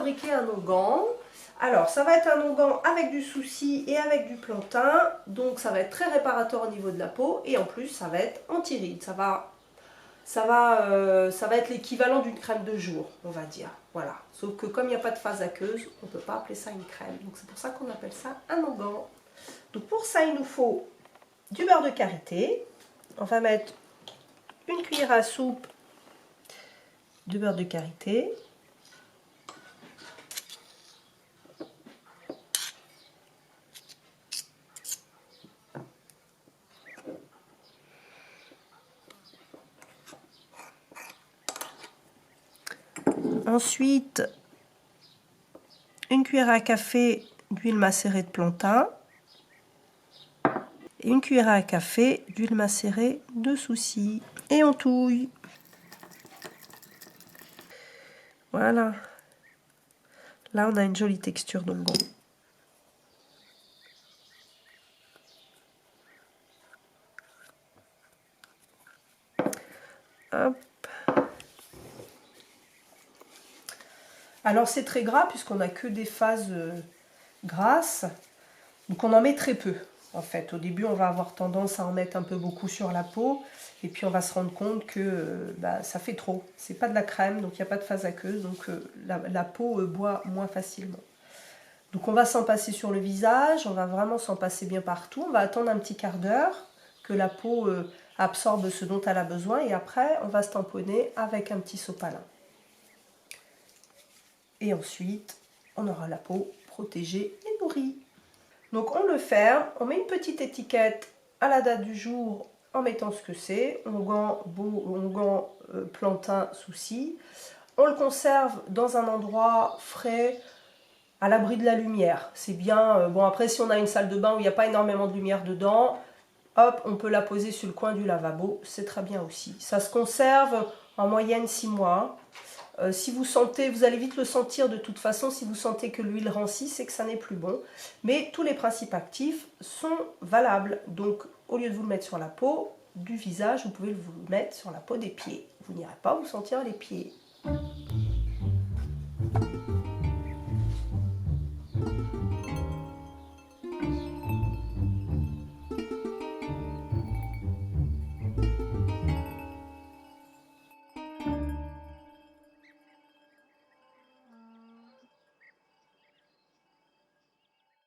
fabriquer un onguent. Alors, ça va être un onguent avec du souci et avec du plantain. Donc, ça va être très réparateur au niveau de la peau. Et en plus, ça va être anti-rides. Ça va être l'équivalent d'une crème de jour, on va dire. Voilà. Sauf que comme il n'y a pas de phase aqueuse, on ne peut pas appeler ça une crème. Donc, c'est pour ça qu'on appelle ça un onguent. Donc, pour ça, il nous faut du beurre de karité. On va mettre une cuillère à soupe de beurre de karité. Ensuite, une cuillère à café d'huile macérée de plantain et une cuillère à café d'huile macérée de souci. Et on touille. Voilà. Là, on a une jolie texture d'onguent. Hop. Alors c'est très gras puisqu'on n'a que des phases grasses, donc on en met très peu en fait. Au début on va avoir tendance à en mettre un peu beaucoup sur la peau et puis on va se rendre compte que ça fait trop. C'est pas de la crème donc il n'y a pas de phase aqueuse donc la peau boit moins facilement. Donc on va s'en passer sur le visage, on va vraiment s'en passer bien partout. On va attendre un petit quart d'heure que la peau absorbe ce dont elle a besoin et après on va se tamponner avec un petit sopalin. Et ensuite, on aura la peau protégée et nourrie. Donc on le ferme, on met une petite étiquette à la date du jour en mettant ce que c'est, onguent, plantain, souci. On le conserve dans un endroit frais, à l'abri de la lumière. C'est bien, bon après si on a une salle de bain où il n'y a pas énormément de lumière dedans, hop, on peut la poser sur le coin du lavabo, c'est très bien aussi. Ça se conserve en moyenne 6 mois. Si vous sentez, vous allez vite le sentir de toute façon, si vous sentez que l'huile rancit, c'est que ça n'est plus bon. Mais tous les principes actifs sont valables. Donc, au lieu de vous le mettre sur la peau du visage, vous pouvez vous le mettre sur la peau des pieds. Vous n'irez pas vous sentir les pieds.